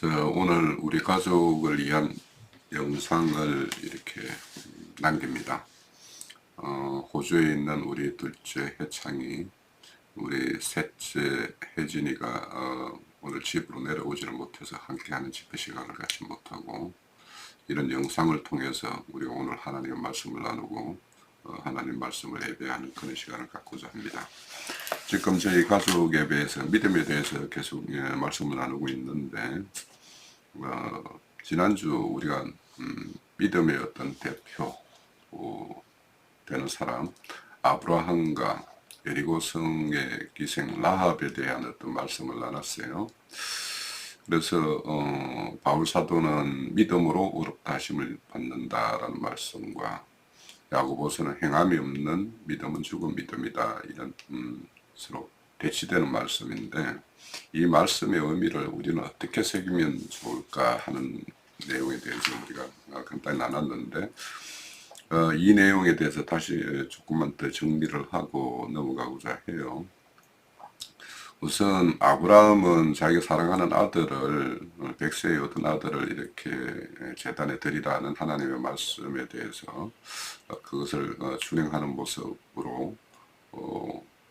오늘 우리 가족을 위한 영상을 이렇게 남깁니다. 호주에 있는 우리 둘째 혜창이, 우리 셋째 혜진이가 오늘 집으로 내려오지를 못해서 함께하는 집회 시간을 갖지 못하고, 이런 영상을 통해서 우리가 오늘 하나님의 말씀을 나누고 하나님 말씀을 예배하는 그런 시간을 갖고자 합니다. 지금 저희 가족 예배에서 믿음에 대해서 계속 말씀을 나누고 있는데, 지난주 우리가 믿음의 어떤 대표 되는 사람 아브라함과 여리고성의 기생 라합에 대한 어떤 말씀을 나눴어요. 그래서 바울 사도는 믿음으로 의롭다 하심을 받는다라는 말씀과, 야고보서는 행함이 없는 믿음은 죽은 믿음이다, 이런 서로 대치되는 말씀인데, 이 말씀의 의미를 우리는 어떻게 새기면 좋을까 하는 내용에 대해서 우리가 간단히 나눴는데, 이 내용에 대해서 다시 조금만 더 정리를 하고 넘어가고자 해요. 우선 아브라함은 자기가 사랑하는 아들을, 백세의 어떤 아들을 이렇게 제단에 드리라는 하나님의 말씀에 대해서 그것을 준행하는 모습으로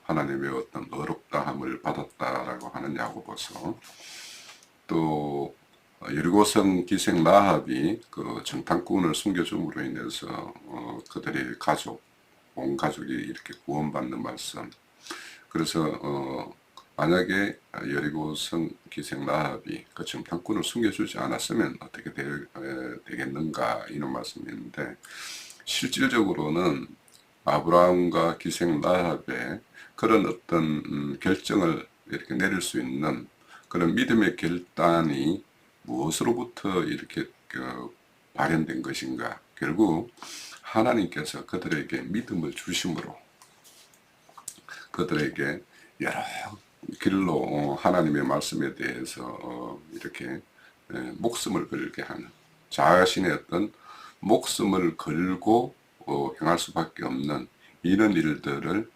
하나님의 어떤 어렵다함을 받았다라고 하는 야고보서, 또 여리고성 기생 라합이 그 정탐꾼을 숨겨줌으로 인해서 그들의 가족, 온 가족이 이렇게 구원받는 말씀. 그래서 만약에 여리고성 기생 라합이 그 정탐꾼을 숨겨주지 않았으면 어떻게 되겠는가, 이런 말씀인데, 실질적으로는 아브라함과 기생 라합의 그런 어떤 결정을 이렇게 내릴 수 있는 그런 믿음의 결단이 무엇으로부터 이렇게 발현된 것인가? 결국 하나님께서 그들에게 믿음을 주심으로 그들에게 여러 길로 하나님의 말씀에 대해서 이렇게 목숨을 걸게 하는, 자신의 어떤 목숨을 걸고 행할 수밖에 없는 이런 일들을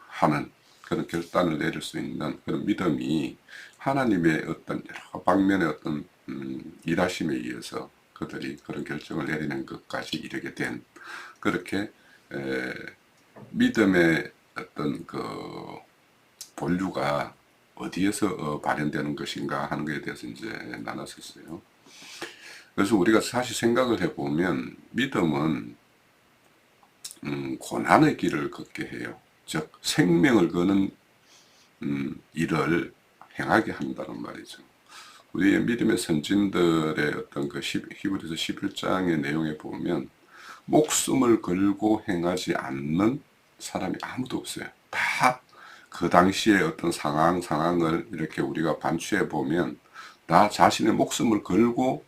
하는 그런 결단을 내릴 수 있는 그런 믿음이 하나님의 어떤 여러 방면의 어떤 일하심에 의해서 그들이 그런 결정을 내리는 것까지 이르게 된, 그렇게 믿음의 어떤 그 본류가 어디에서 발현되는 것인가 하는 것에 대해서 이제 나눴었어요. 그래서 우리가 사실 생각을 해보면 믿음은 고난의 길을 걷게 해요. 즉 생명을 거는 일을 행하게 한다는 말이죠. 우리의 믿음의 선진들의 어떤 그 히브리서 11장의 내용에 보면 목숨을 걸고 행하지 않는 사람이 아무도 없어요. 다 그 당시의 어떤 상황을 이렇게 우리가 반추해 보면 다 자신의 목숨을 걸고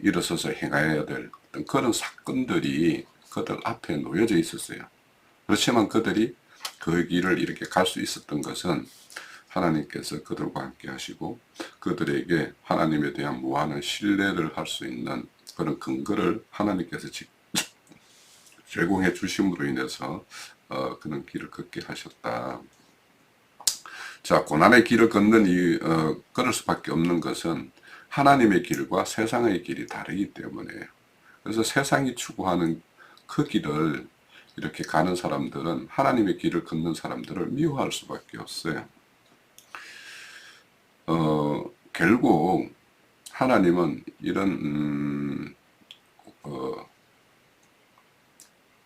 일어서서 행해야 될 어떤 그런 사건들이 그들 앞에 놓여져 있었어요. 그렇지만 그들이 그 길을 이렇게 갈 수 있었던 것은 하나님께서 그들과 함께 하시고 그들에게 하나님에 대한 무한한 신뢰를 할 수 있는 그런 근거를 하나님께서 제공해 주심으로 인해서 그런 길을 걷게 하셨다. 자, 고난의 길을 걷는 걸을 수밖에 없는 것은 하나님의 길과 세상의 길이 다르기 때문에요. 그래서 세상이 추구하는 그 길을 이렇게 가는 사람들은 하나님의 길을 걷는 사람들을 미워할 수밖에 없어요. 결국 하나님은 이런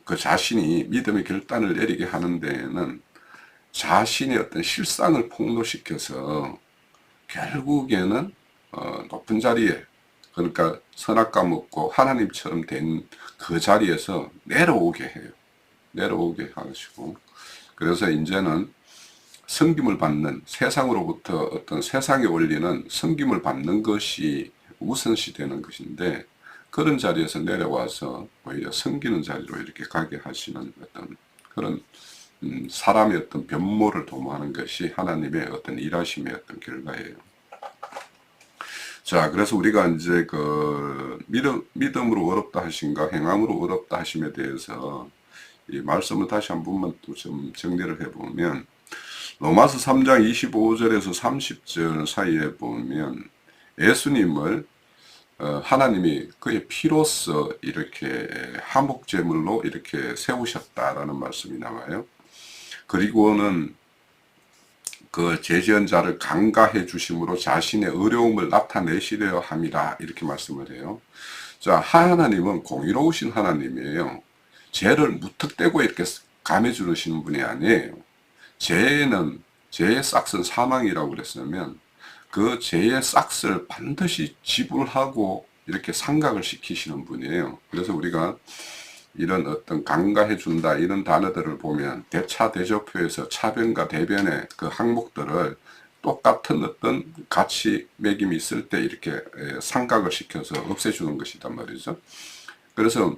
그 자신이 믿음의 결단을 내리게 하는 데에는 자신의 어떤 실상을 폭로시켜서 결국에는 높은 자리에, 그러니까 선악과 없고 하나님처럼 된 그 자리에서 내려오게 해요. 내려오게 하시고, 그래서 이제는 섬김을 받는, 세상으로부터 어떤 세상의 원리는 섬김을 받는 것이 우선시 되는 것인데, 그런 자리에서 내려와서 오히려 섬기는 자리로 이렇게 가게 하시는 어떤 그런 사람의 어떤 변모를 도모하는 것이 하나님의 어떤 일하심의 어떤 결과예요. 자, 그래서 우리가 이제 그 믿음으로 어렵다 하신가 행함으로 어렵다 하심에 대해서 이 말씀을 다시 한 번만 또 좀 정리를 해보면, 로마서 3장 25절에서 30절 사이에 보면 예수님을 하나님이 그의 피로써 이렇게 화목제물로 이렇게 세우셨다라는 말씀이 나와요. 그리고는 그 제지은 자를 강가해 주심으로 자신의 어려움을 나타내시려 함이라 이렇게 말씀을 해요. 자, 하나님은 공의로우신 하나님이에요. 죄를 무턱대고 이렇게 감해 주시는 분이 아니에요. 죄의 싹은 사망이라고 그랬으면 그 죄의 싹을 반드시 지불하고 이렇게 상각을 시키시는 분이에요. 그래서 우리가 이런 어떤 강가해 준다 이런 단어들을 보면 대차 대조표에서 차변과 대변의 그 항목들을 똑같은 어떤 가치 매김이 있을 때 이렇게 상각을 시켜서 없애주는 것이단 말이죠. 그래서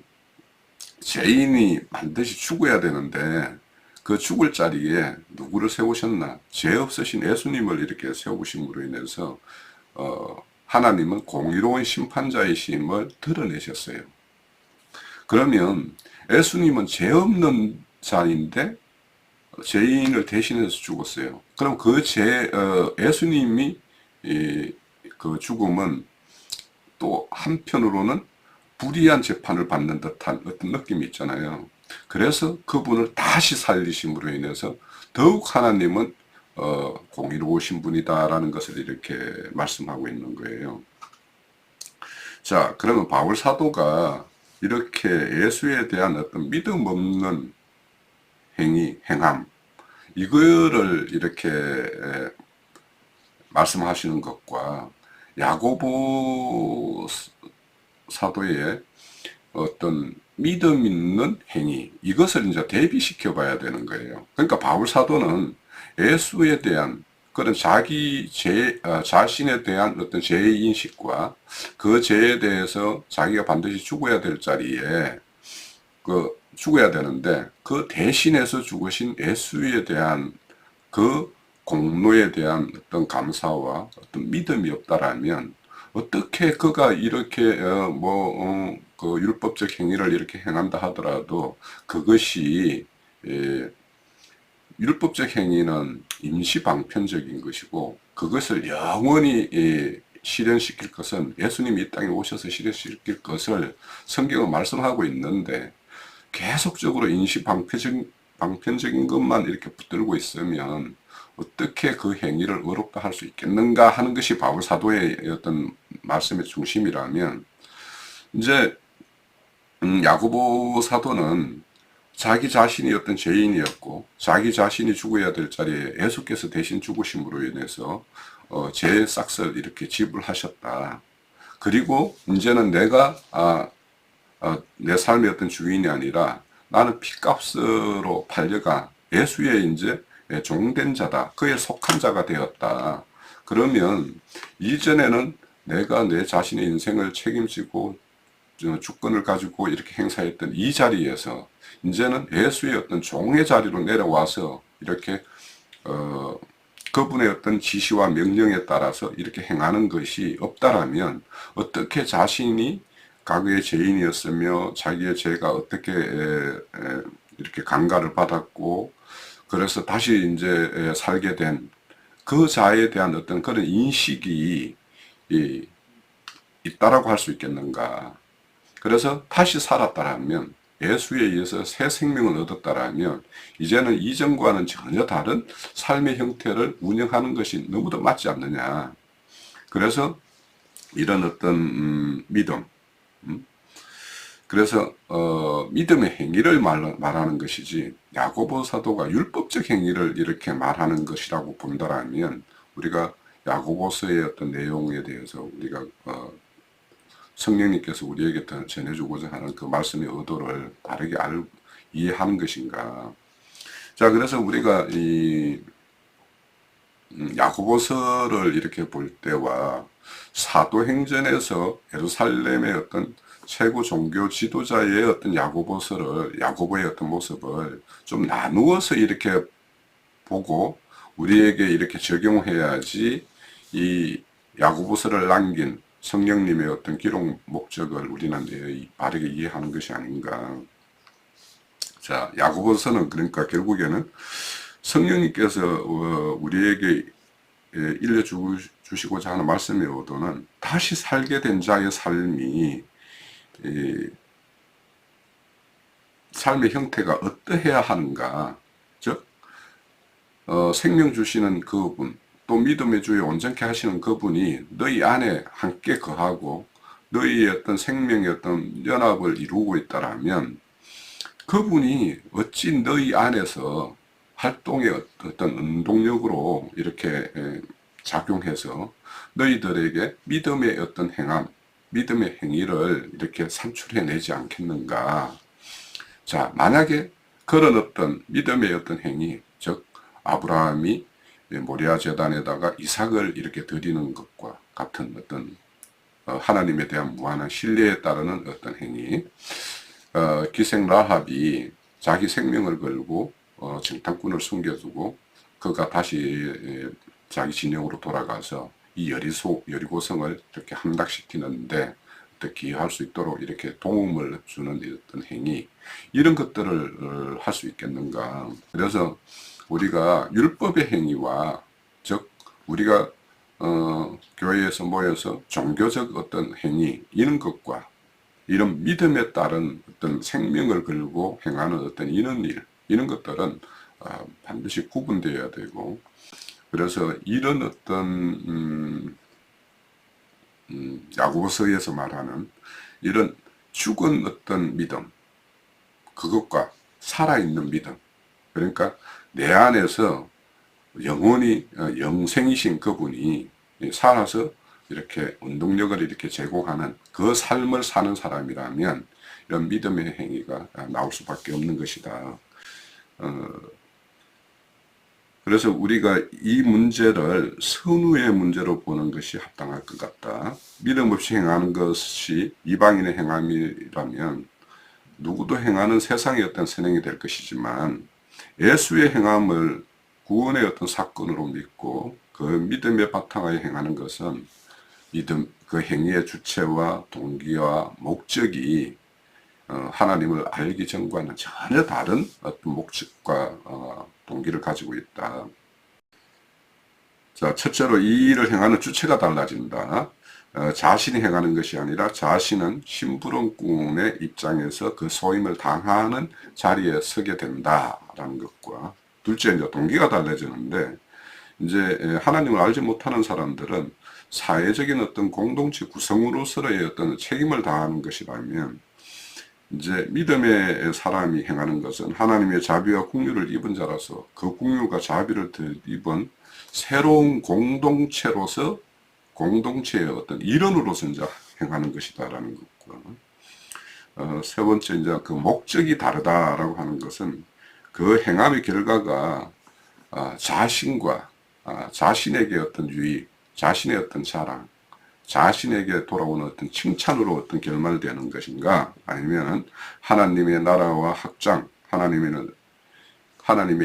죄인이 반드시 죽어야 되는데 그 죽을 자리에 누구를 세우셨나? 죄 없으신 예수님을 이렇게 세우심으로 인해서 하나님은 공의로운 심판자이심을 드러내셨어요. 그러면 예수님은 죄 없는 자인데 죄인을 대신해서 죽었어요. 그럼 그 예수님이 그 죽음은 또 한편으로는 불의한 재판을 받는 듯한 어떤 느낌이 있잖아요. 그래서 그분을 다시 살리심으로 인해서 더욱 하나님은 공의로우신 분이다라는 것을 이렇게 말씀하고 있는 거예요. 자, 그러면 바울 사도가 이렇게 예수에 대한 어떤 믿음 없는 행함, 이거를 이렇게 말씀하시는 것과 야고보 사도의 어떤 믿음 있는 행위, 이것을 이제 대비시켜 봐야 되는 거예요. 그러니까 바울 사도는 예수에 대한 그런 자신에 대한 어떤 죄의 인식과 그 죄에 대해서 자기가 반드시 죽어야 될 자리에 죽어야 되는데 그 대신해서 죽으신 예수에 대한 그 공로에 대한 어떤 감사와 어떤 믿음이 없다라면 어떻게 그가 이렇게 그 율법적 행위를 이렇게 행한다 하더라도 그것이 율법적 행위는 임시방편적인 것이고 그것을 영원히 실현시킬 것은 예수님이 이 땅에 오셔서 실현시킬 것을 성경은 말씀하고 있는데 계속적으로 임시방편적인 것만 이렇게 붙들고 있으면 어떻게 그 행위를 의롭다 할 수 있겠는가 하는 것이 바울 사도의 어떤 말씀의 중심이라면 이제 야고보 사도는 자기 자신이 어떤 죄인이었고 자기 자신이 죽어야 될 자리에 예수께서 대신 죽으심으로 인해서 죄의 싹을 이렇게 지불하셨다. 그리고 이제는 내가 내 삶의 어떤 주인이 아니라 나는 핏값으로 팔려가 예수의 이제 종된 자다. 그에 속한 자가 되었다. 그러면 이전에는 내가 내 자신의 인생을 책임지고 주권을 가지고 이렇게 행사했던 이 자리에서 이제는 예수의 어떤 종의 자리로 내려와서 이렇게 그분의 어떤 지시와 명령에 따라서 이렇게 행하는 것이 없다라면 어떻게 자신이 과거의 죄인이었으며 자기의 죄가 어떻게 이렇게 강가를 받았고 그래서 다시 이제 살게 된 그 자에 대한 어떤 그런 인식이 있다라고 할 수 있겠는가. 그래서 다시 살았다라면 예수에 의해서 새 생명을 얻었다라면 이제는 이전과는 전혀 다른 삶의 형태를 운영하는 것이 너무도 맞지 않느냐. 그래서 이런 어떤 믿음, 그래서 믿음의 행위를 말하는 것이지 야고보 사도가 율법적 행위를 이렇게 말하는 것이라고 본다라면 우리가 야고보서의 어떤 내용에 대해서 우리가 성령님께서 우리에게 전해주고자 하는 그 말씀의 의도를 다르게 이해하는 것인가. 자, 그래서 우리가 이 야고보서를 이렇게 볼 때와 사도행전에서 예루살렘의 어떤 최고 종교 지도자의 어떤 야고보의 어떤 모습을 좀 나누어서 이렇게 보고 우리에게 이렇게 적용해야지 이 야고보서를 남긴 성령님의 어떤 기록 목적을 우리는 바르게 이해하는 것이 아닌가. 자, 야고보서는 그러니까 결국에는 성령님께서 우리에게 일러주시고자 하는 말씀의 의도는 다시 살게 된 자의 삶이 삶의 형태가 어떠해야 하는가, 즉 생명 주시는 그분, 또 믿음의 주에 온전케 하시는 그분이 너희 안에 함께 거하고 너희의 어떤 생명의 어떤 연합을 이루고 있다라면 그분이 어찌 너희 안에서 활동의 어떤 운동력으로 이렇게 작용해서 너희들에게 믿음의 어떤 행함, 믿음의 행위를 이렇게 산출해내지 않겠는가. 자, 만약에 그런 어떤 믿음의 어떤 행위, 즉 아브라함이 모리아 제단에다가 이삭을 이렇게 드리는 것과 같은 어떤 하나님에 대한 무한한 신뢰에 따르는 어떤 행위, 기생 라합이 자기 생명을 걸고 정탐꾼을 숨겨두고 그가 다시 자기 진영으로 돌아가서 이 여리고성을 이렇게 함락시키는데 기여할 수 있도록 이렇게 도움을 주는 어떤 행위, 이런 것들을 할 수 있겠는가. 그래서 우리가 율법의 행위와, 즉 우리가 교회에서 모여서 종교적 어떤 행위, 이런 것과 이런 믿음에 따른 어떤 생명을 걸고 행하는 어떤 이런 일, 이런 것들은 반드시 구분되어야 되고, 그래서 이런 어떤 야고보서에서 말하는 이런 죽은 어떤 믿음, 그것과 살아있는 믿음, 그러니까 내 안에서 영원히 영생이신 그분이 살아서 이렇게 운동력을 이렇게 제공하는 그 삶을 사는 사람이라면 이런 믿음의 행위가 나올 수밖에 없는 것이다. 그래서 우리가 이 문제를 선후의 문제로 보는 것이 합당할 것 같다. 믿음 없이 행하는 것이 이방인의 행함이라면 누구도 행하는 세상의 어떤 선행이 될 것이지만, 예수의 행함을 구원의 어떤 사건으로 믿고 그 믿음의 바탕하에 행하는 것은 믿음, 그 행위의 주체와 동기와 목적이 하나님을 알기 전과는 전혀 다른 어떤 목적과 동기를 가지고 있다. 자, 첫째로 이 일을 행하는 주체가 달라진다. 자신이 행하는 것이 아니라 자신은 심부름꾼의 입장에서 그 소임을 당하는 자리에 서게 된다라는 것과, 둘째 이제 동기가 달라지는데, 이제 하나님을 알지 못하는 사람들은 사회적인 어떤 공동체 구성으로서의 어떤 책임을 다하는 것이라면, 이제 믿음의 사람이 행하는 것은 하나님의 자비와 긍휼을 입은 자라서 그 긍휼과 자비를 입은 새로운 공동체로서, 공동체의 어떤 일원으로서 이제 행하는 것이다라는 것과, 세 번째 이제 그 목적이 다르다라고 하는 것은 그 행함의 결과가 자신과 자신에게 어떤 유익, 자신의 어떤 자랑, 자신에게 돌아오는 어떤 칭찬으로 어떤 결말되는 것인가, 아니면 하나님의 나라와 확장, 하나님의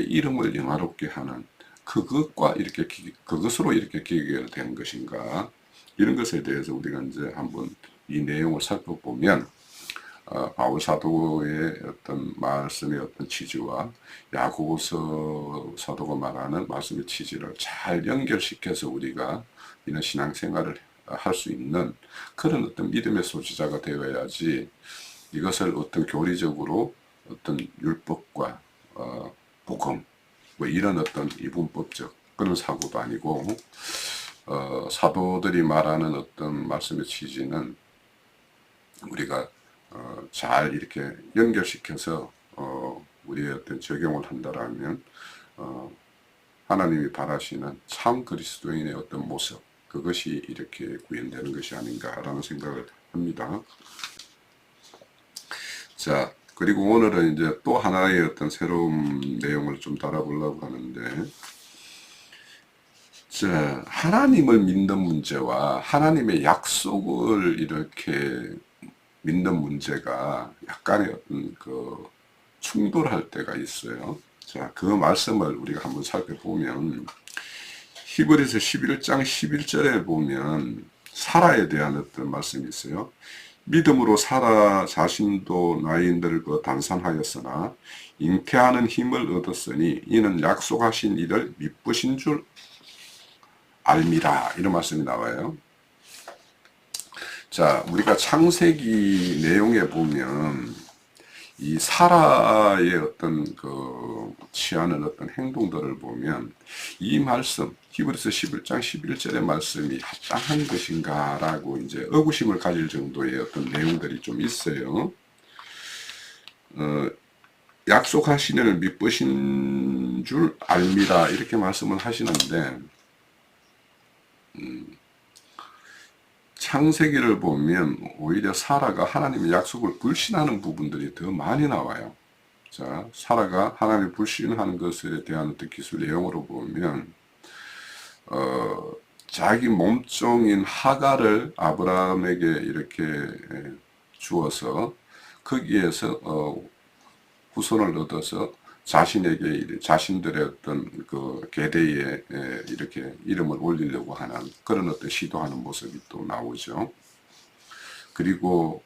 이름을 영화롭게 하는 그것과 이렇게 그것으로 이렇게 기계되는 것인가, 이런 것에 대해서 우리가 이제 한번 이 내용을 살펴보면 바울 사도의 어떤 말씀의 어떤 취지와 야고보서 사도가 말하는 말씀의 취지를 잘 연결시켜서 우리가 이런 신앙생활을 할 수 있는 그런 어떤 믿음의 소지자가 되어야지, 이것을 어떤 교리적으로 어떤 율법과 복음 뭐 이런 어떤 이분법적 그런 사고도 아니고, 사도들이 말하는 어떤 말씀의 취지는 우리가 잘 이렇게 연결시켜서 우리의 어떤 적용을 한다라면 하나님이 바라시는 참 그리스도인의 어떤 모습, 그것이 이렇게 구현되는 것이 아닌가라는 생각을 합니다. 자, 그리고 오늘은 이제 또 하나의 어떤 새로운 내용을 좀 다뤄보려고 하는데, 자, 하나님을 믿는 문제와 하나님의 약속을 이렇게 믿는 문제가 약간의 어떤 그 충돌할 때가 있어요. 자, 그 말씀을 우리가 한번 살펴보면, 히브리서 11장 11절에 보면 사라에 대한 어떤 말씀이 있어요. 믿음으로 사라 자신도 나이 늙어 단산하였으나 잉태하는 힘을 얻었으니 이는 약속하신 이를 미쁘신 줄 알미라. 이런 말씀이 나와요. 자, 우리가 창세기 내용에 보면 이 사라의 어떤 취하는 어떤 행동들을 보면 이 말씀, 히브리서 11장 11절의 말씀이 합당한 것인가 라고 이제 의구심을 가질 정도의 어떤 내용들이 좀 있어요. 약속하시는 미쁘신 줄 알미라 이렇게 말씀을 하시는데, 창세기를 보면 오히려 사라가 하나님의 약속을 불신하는 부분들이 더 많이 나와요. 자, 사라가 하나님을 불신하는 것에 대한 어떤 기술 내용으로 보면 자기 몸종인 하갈을 아브라함에게 이렇게 주어서 거기에서 후손을 얻어서 자신들의 어떤 계대에 이렇게 이름을 올리려고 하는 그런 어떤 시도하는 모습이 또 나오죠. 그리고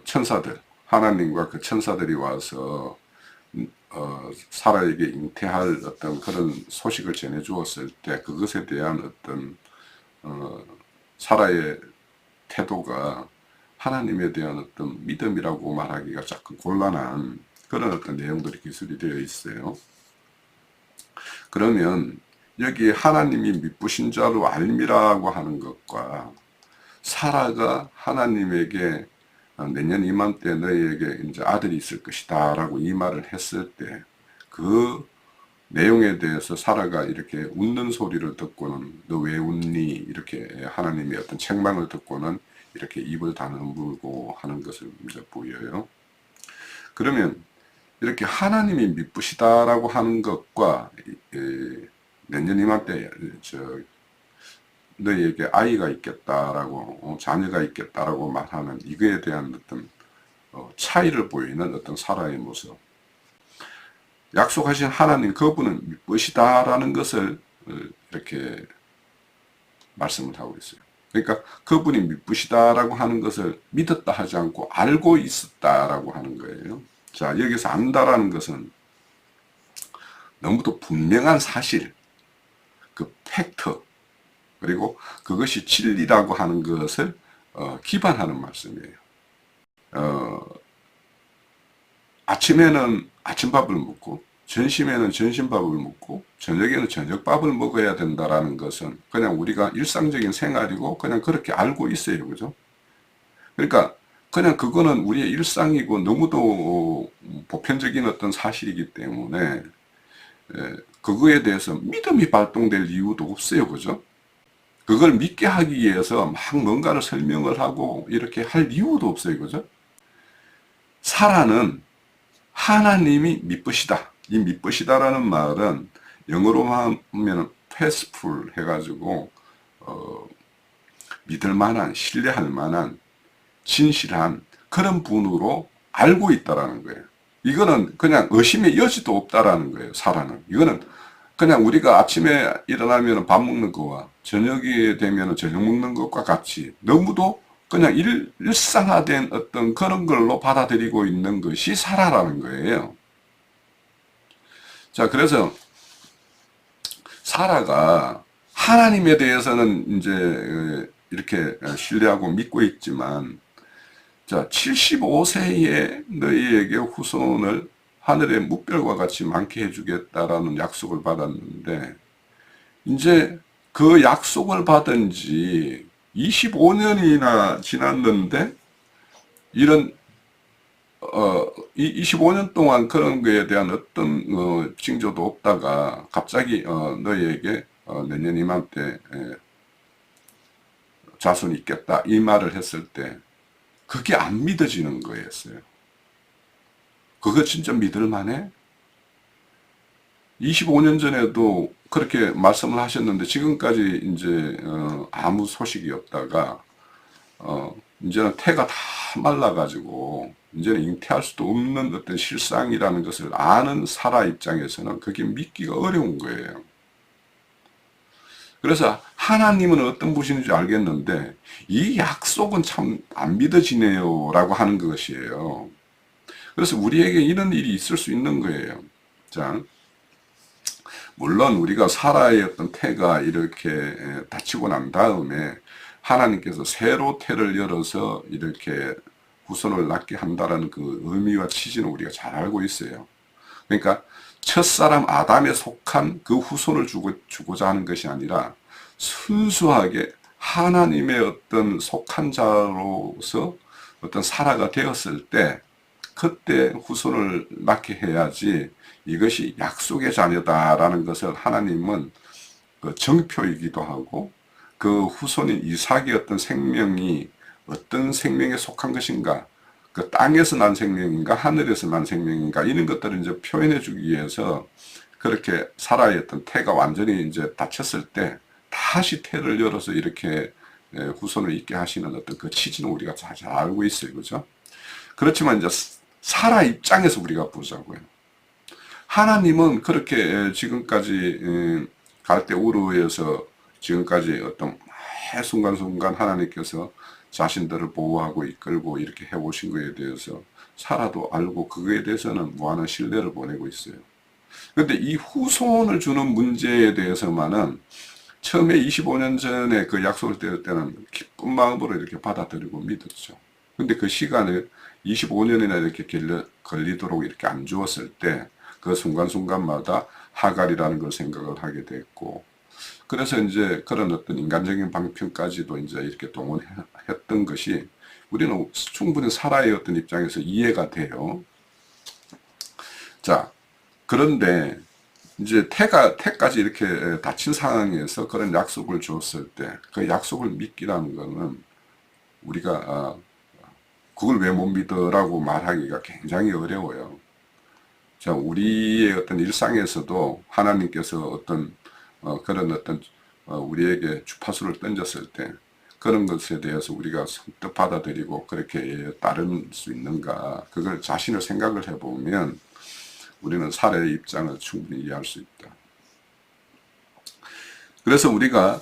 천사들, 하나님과 그 천사들이 와서 사라에게 잉태할 어떤 그런 소식을 전해 주었을 때 그것에 대한 어떤 사라의 태도가 하나님에 대한 어떤 믿음이라고 말하기가 조금 곤란한 그런 어떤 내용들이 기술이 되어 있어요. 그러면 여기 하나님이 미쁘신 자로 알미라고 하는 것과 사라가 하나님에게 내년 이맘때 너희에게 이제 아들이 있을 것이다 라고 이 말을 했을 때 그 내용에 대해서 사라가 이렇게 웃는 소리를 듣고는 너 왜 웃니? 이렇게 하나님의 어떤 책망을 듣고는 이렇게 입을 다물고 하는 것을 이제 보여요. 그러면 이렇게 하나님이 미쁘시다라고 하는 것과 내년 이맘때 너희에게 아이가 있겠다라고 자녀가 있겠다라고 말하는 이거에 대한 어떤 차이를 보이는 어떤 사라의 모습. 약속하신 하나님 그분은 미쁘시다라는 것을 이렇게 말씀을 하고 있어요. 그러니까 그분이 미쁘시다라고 하는 것을 믿었다 하지 않고 알고 있었다라고 하는 거예요. 자, 여기서 안다라는 것은 너무도 분명한 사실, 그 팩트, 그리고 그것이 진리라고 하는 것을 기반하는 말씀이에요. 아침에는 아침밥을 먹고 점심에는 점심밥을 먹고 저녁에는 저녁밥을 먹어야 된다라는 것은 그냥 우리가 일상적인 생활이고 그냥 그렇게 알고 있어요. 그죠? 그러니까 그냥 그거는 우리의 일상이고 너무도 보편적인 어떤 사실이기 때문에 그거에 대해서 믿음이 발동될 이유도 없어요. 그죠? 그걸 믿게 하기 위해서 막 뭔가를 설명을 하고 이렇게 할 이유도 없어요. 그죠? 사라는 하나님이 미쁘시다. 이 미쁘시다라는 말은 영어로 하면 faithful 해가지고 믿을 만한, 신뢰할 만한, 진실한 그런 분으로 알고 있다라는 거예요. 이거는 그냥 의심의 여지도 없다라는 거예요. 사라는. 이거는 그냥 우리가 아침에 일어나면 밥 먹는 거와 저녁이 되면 저녁 먹는 것과 같이 너무도 그냥 일상화된 어떤 그런 걸로 받아들이고 있는 것이 사라라는 거예요. 자, 그래서 사라가 하나님에 대해서는 이제 이렇게 신뢰하고 믿고 있지만, 자, 75세에 너희에게 후손을 하늘의 뭇별과 같이 많게 해주겠다라는 약속을 받았는데, 이제 그 약속을 받은 지 25년이나 지났는데, 이런 25년 동안 그런 거에 대한 어떤 징조도 없다가 갑자기 너희에게 내년 이맘때 자손이 있겠다 이 말을 했을 때 그게 안 믿어지는 거였어요. 그거 진짜 믿을 만해? 25년 전에도 그렇게 말씀을 하셨는데 지금까지 이제 아무 소식이 없다가 이제는 태가 다 말라가지고 이제는 잉태할 수도 없는 어떤 실상이라는 것을 아는 사라 입장에서는 그게 믿기가 어려운 거예요. 그래서 하나님은 어떤 분이신지 알겠는데 이 약속은 참 안 믿어지네요 라고 하는 것이에요. 그래서 우리에게 이런 일이 있을 수 있는 거예요. 자, 물론 우리가 사라의 어떤 태가 이렇게 닫히고 난 다음에 하나님께서 새로 태를 열어서 이렇게 후손을 낳게 한다라는 그 의미와 취지는 우리가 잘 알고 있어요. 그러니까 첫사람 아담에 속한 그 후손을 주고자 하는 것이 아니라 순수하게 하나님의 어떤 속한 자로서 어떤 사라가 되었을 때 그때 후손을 낳게 해야지, 이것이 약속의 자녀다라는 것을 하나님은 그 정표이기도 하고, 그 후손인 이삭의 어떤 생명이 어떤 생명에 속한 것인가, 그 땅에서 난 생명인가 하늘에서 난 생명인가, 이런 것들을 이제 표현해 주기 위해서 그렇게 사라의 어떤 태가 완전히 이제 닫혔을 때 다시 태를 열어서 이렇게 후손을 있게 하시는 어떤 그 취지는 우리가 잘 알고 있어요. 그죠? 그렇지만 이제 사라 입장에서 우리가 보자고요. 하나님은 그렇게 지금까지 갈대 우르에서 지금까지 어떤 순간순간 하나님께서 자신들을 보호하고 이끌고 이렇게 해오신 것에 대해서 사라도 알고 그거에 대해서는 무한한 신뢰를 보내고 있어요. 그런데 이 후손을 주는 문제에 대해서만은 처음에 25년 전에 그 약속을 떼을 때는 기쁜 마음으로 이렇게 받아들이고 믿었죠. 근데 그 시간을 25년이나 이렇게 걸리도록 이렇게 안 주었을 때 그 순간순간마다 하갈이라는 걸 생각을 하게 됐고, 그래서 이제 그런 어떤 인간적인 방편까지도 이제 이렇게 동원했던 것이 우리는 충분히 사라의 어떤 입장에서 이해가 돼요. 자, 그런데 이제 태까지 이렇게 닫힌 상황에서 그런 약속을 줬을 때 그 약속을 믿기라는 거는 우리가 그걸 왜 못 믿어라고 말하기가 굉장히 어려워요. 자, 우리의 어떤 일상에서도 하나님께서 어떤 그런 어떤 우리에게 주파수를 던졌을 때 그런 것에 대해서 우리가 선뜻 받아들이고 그렇게 따를 수 있는가, 그걸 자신을 생각을 해보면 우리는 사례의 입장을 충분히 이해할 수 있다. 그래서 우리가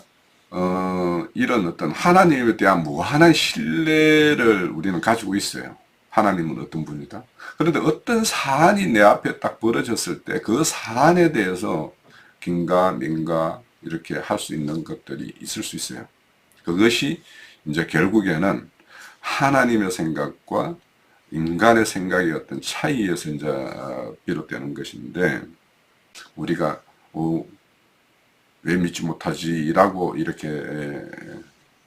이런 어떤 하나님에 대한 무한한 신뢰를 우리는 가지고 있어요. 하나님은 어떤 분이다. 그런데 어떤 사안이 내 앞에 딱 벌어졌을 때 그 사안에 대해서 긴가민가 이렇게 할 수 있는 것들이 있을 수 있어요. 그것이 이제 결국에는 하나님의 생각과 인간의 생각의 어떤 차이에서 이제 비롯되는 것인데, 우리가 왜 믿지 못하지라고 이렇게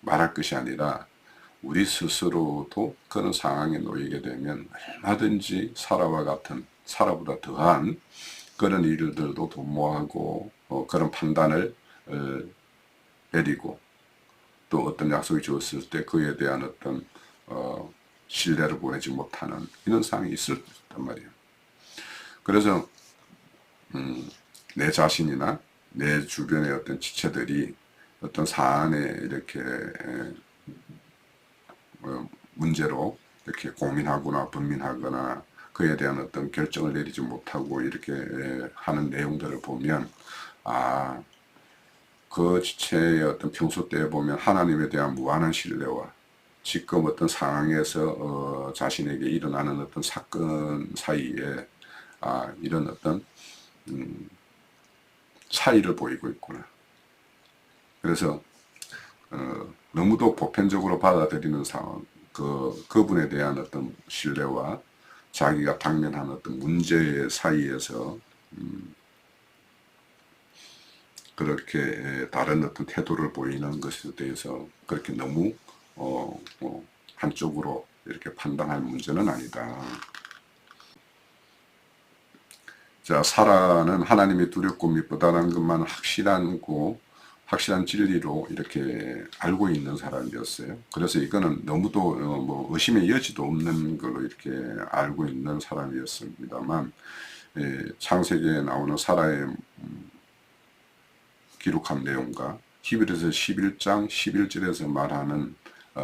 말할 것이 아니라 우리 스스로도 그런 상황에 놓이게 되면 얼마든지 사라와 같은, 사라보다 더한 그런 일들도 도모하고 그런 판단을 내리고, 또 어떤 약속이 주었을 때 그에 대한 어떤 신뢰를 보내지 못하는 이런 상황이 있을 단 말이에요. 그래서 내 자신이나 내 주변의 어떤 지체들이 어떤 사안에 이렇게 문제로 이렇게 고민하거나 번민하거나 그에 대한 어떤 결정을 내리지 못하고 이렇게 하는 내용들을 보면, 그 지체의 어떤 평소 때 보면 하나님에 대한 무한한 신뢰와 지금 어떤 상황에서 자신에게 일어나는 어떤 사건 사이에 이런 어떤 차이를 보이고 있구나. 그래서 너무도 보편적으로 받아들이는 상황, 그분에 대한 어떤 신뢰와 자기가 당면한 어떤 문제 사이에서 그렇게 다른 어떤 태도를 보이는 것에 대해서 그렇게 너무 한쪽으로 이렇게 판단할 문제는 아니다. 자, 사라는 하나님이 두렵고 미쁘다는 것만 확실한 진리로 이렇게 알고 있는 사람이었어요. 그래서 이거는 너무도 뭐 의심의 여지도 없는 걸로 이렇게 알고 있는 사람이었습니다만, 창세기에 나오는 사라의 기록한 내용과 히브리서 11장 11절에서 말하는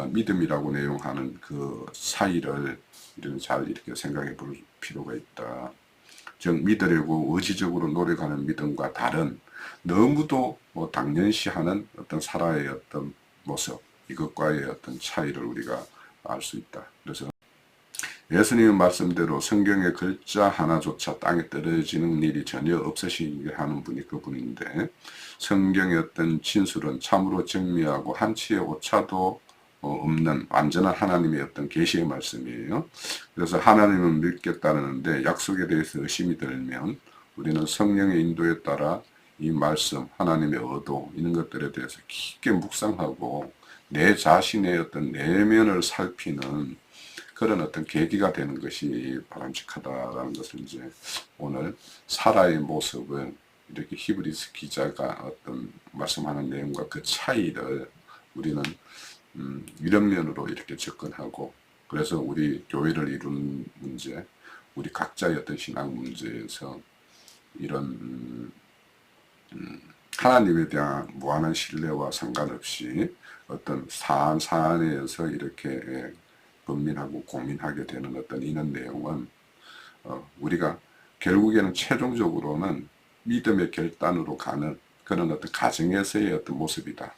믿음이라고 내용하는 그 사이를 잘 이렇게 생각해 볼 필요가 있다. 즉 믿으려고 의지적으로 노력하는 믿음과 다른 너무도 당연시하는 어떤 사라의 어떤 모습, 이것과의 어떤 차이를 우리가 알 수 있다. 그래서 예수님의 말씀대로 성경의 글자 하나조차 땅에 떨어지는 일이 전혀 없으시게 하는 분이 그분인데, 성경의 어떤 진술은 참으로 정밀하고 한치의 오차도 없는 완전한 하나님의 어떤 계시의 말씀이에요. 그래서 하나님을 믿겠다는데 약속에 대해서 의심이 들면 우리는 성령의 인도에 따라 이 말씀, 하나님의 의도 이런 것들에 대해서 깊게 묵상하고 내 자신의 어떤 내면을 살피는 그런 어떤 계기가 되는 것이 바람직하다라는 것을 이제 오늘 사라의 모습을 이렇게 히브리서 기자가 어떤 말씀하는 내용과 그 차이를 우리는 이런 면으로 이렇게 접근하고, 그래서 우리 교회를 이루는 문제, 우리 각자의 어떤 신앙 문제에서 이런 하나님에 대한 무한한 신뢰와 상관없이 어떤 사안에서 이렇게 고민하고 고민하게 되는 어떤 이런 내용은 우리가 결국에는 최종적으로는 믿음의 결단으로 가는 그런 어떤 가정에서의 어떤 모습이다.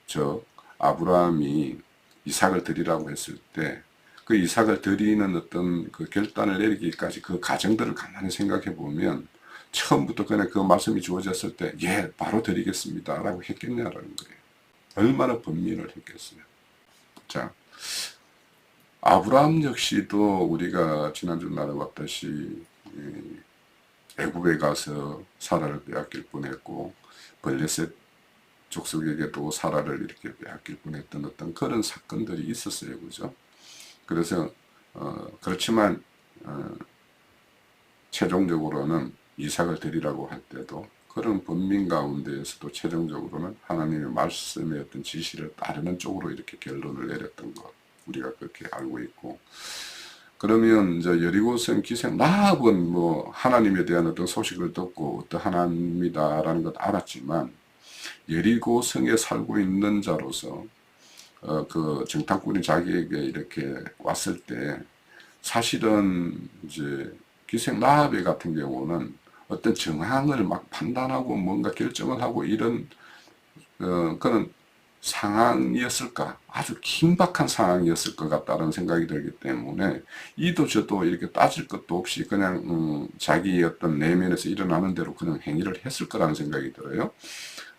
즉 아브라함이 이삭을 드리라고 했을 때 그 이삭을 드리는 어떤 그 결단을 내리기까지 그 과정들을 가만히 생각해 보면 처음부터 그냥 그 말씀이 주어졌을 때 예 바로 드리겠습니다 라고 했겠냐라는 거예요. 얼마나 번민을 했겠어요. 자, 아브라함 역시도 우리가 지난주 나눠봤듯이 애굽에 가서 사라를 빼앗길 뻔했고 블레셋 족속에게도 사라를 이렇게 빼앗길 뻔했던 어떤 그런 사건들이 있었어요, 그죠? 그래서 그렇지만 최종적으로는 이삭을 드리라고 할 때도 그런 번민 가운데에서도 최종적으로는 하나님의 말씀의 어떤 지시를 따르는 쪽으로 이렇게 결론을 내렸던 것 우리가 그렇게 알고 있고, 그러면 이제 여리고성 기생 라합은 뭐 하나님에 대한 어떤 소식을 듣고 어떠하나님이다라는 것 알았지만 여리고성에 살고 있는 자로서 그 정탐꾼이 자기에게 이렇게 왔을 때 사실은 이제 기생 라합 같은 경우는 어떤 정황을 막 판단하고 뭔가 결정을 하고 이런 그런 상황이었을까? 아주 긴박한 상황이었을 것 같다는 생각이 들기 때문에 이도 저도 이렇게 따질 것도 없이 그냥 자기 어떤 내면에서 일어나는 대로 그냥 행위를 했을 거라는 생각이 들어요.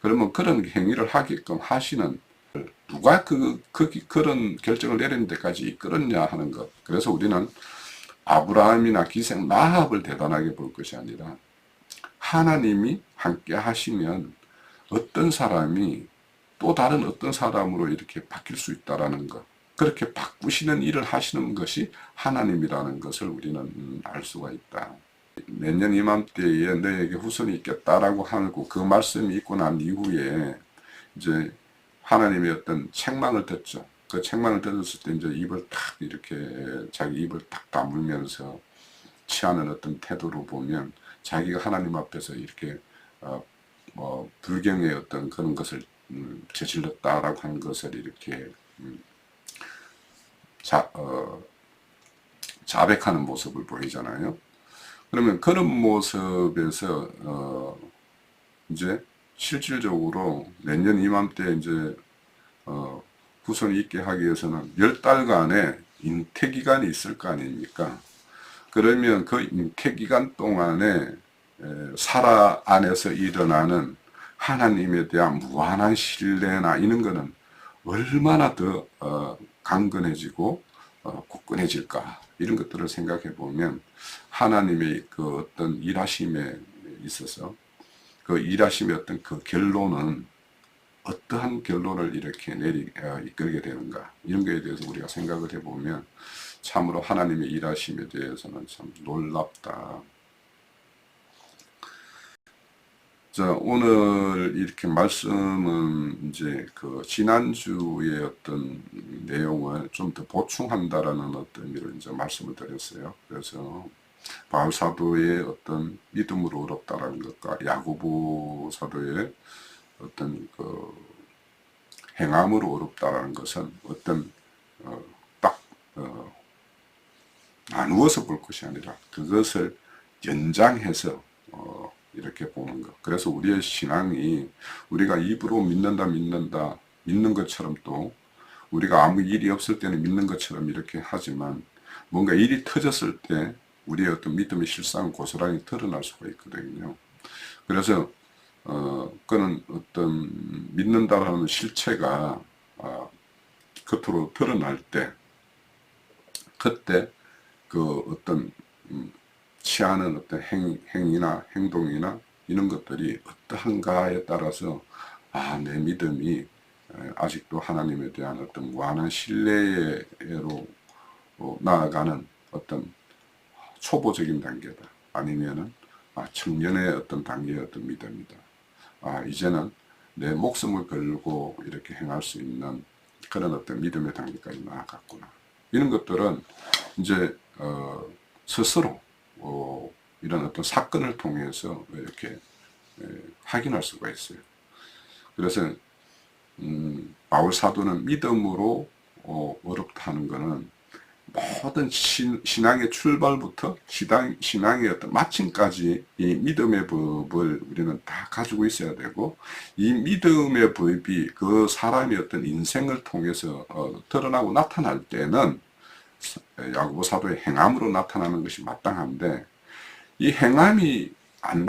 그러면 그런 행위를 하게끔 하시는 누가 그런 결정을 내리는 데까지 이끌었냐 하는 것. 그래서 우리는 아브라함이나 기생 라합을 대단하게 볼 것이 아니라 하나님이 함께 하시면 어떤 사람이 또 다른 어떤 사람으로 이렇게 바뀔 수 있다라는 것. 그렇게 바꾸시는 일을 하시는 것이 하나님이라는 것을 우리는 알 수가 있다. 내년 이맘때에 너에게 후손이 있겠다라고 하고 그 말씀이 있고 난 이후에 이제 하나님의 어떤 책망을 듣죠. 그 책망을 들었을 때 이제 입을 탁 이렇게 자기 입을 탁 다물면서 취하는 어떤 태도로 보면 자기가 하나님 앞에서 이렇게 불경의 어떤 그런 것을 저질렀다라고 하는 것을 이렇게 자백하는 모습을 보이잖아요. 그러면 그런 모습에서 이제 실질적으로 내년 이맘때 이제 후손이 있게 하기 위해서는 10달간의 잉태기간이 있을 거 아닙니까? 그러면 그 잉태기간 동안에 사라 안에서 일어나는 하나님에 대한 무한한 신뢰나 이런 거는 얼마나 더 강건해지고 굳건해질까 이런 것들을 생각해 보면 하나님의 그 어떤 일하심에 있어서 그 일하심의 어떤 그 결론은 어떠한 결론을 이렇게 이끌게 되는가 이런 거에 대해서 우리가 생각을 해보면 참으로 하나님의 일하심에 대해서는 참 놀랍다. 자, 오늘 이렇게 말씀은 이제 그 지난주의 어떤 내용을 좀 더 보충한다라는 어떤 의미로 이제 말씀을 드렸어요. 그래서 바울 사도의 어떤 믿음으로 어렵다라는 것과 야고보 사도의 어떤 그 행함으로 어렵다라는 것은 어떤 딱 나누어서 볼 것이 아니라 그것을 연장해서 이렇게 보는 것. 그래서 우리의 신앙이 우리가 입으로 믿는다 믿는 것처럼 또 우리가 아무 일이 없을 때는 믿는 것처럼 이렇게 하지만 뭔가 일이 터졌을 때 우리의 어떤 믿음의 실상은 고스란히 드러날 수가 있거든요. 그래서 그는 어떤 믿는다라는 실체가 겉으로 드러날 때 그때 그 어떤 취하는 어떤 행위나 행동이나 이런 것들이 어떠한가에 따라서 내 믿음이 아직도 하나님에 대한 어떤 무한한 신뢰로 나아가는 어떤 초보적인 단계다. 아니면은 청년의 어떤 단계의 어떤 믿음이다. 이제는 내 목숨을 걸고 이렇게 행할 수 있는 그런 어떤 믿음의 단계까지 나아갔구나. 이런 것들은 이제 스스로 이런 어떤 사건을 통해서 이렇게 확인할 수가 있어요. 그래서 바울 사도는 믿음으로 어렵다 하는 것은 모든 신앙의 출발부터 신앙의 어떤 마침까지 이 믿음의 법을 우리는 다 가지고 있어야 되고, 이 믿음의 법이 그 사람의 어떤 인생을 통해서 드러나고 나타날 때는 야고보 사도의 행함으로 나타나는 것이 마땅한데, 이 행함이 안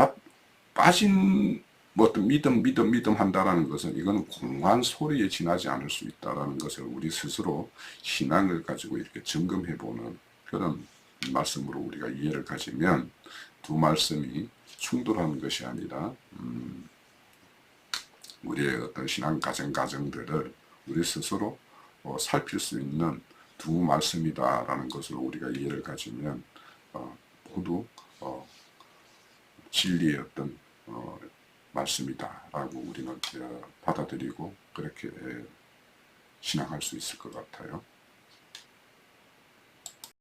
빠진 어떤 믿음 한다라는 것은 이거는 공허한 소리에 지나지 않을 수 있다라는 것을 우리 스스로 신앙을 가지고 이렇게 점검해보는 그런 말씀으로 우리가 이해를 가지면 두 말씀이 충돌하는 것이 아니라 우리의 어떤 신앙 과정들을 우리 스스로 살필 수 있는 두 말씀이다라는 것을 우리가 이해를 가지면 모두 진리의 어떤 말씀이다라고 우리는 받아들이고 그렇게 신앙할 수 있을 것 같아요.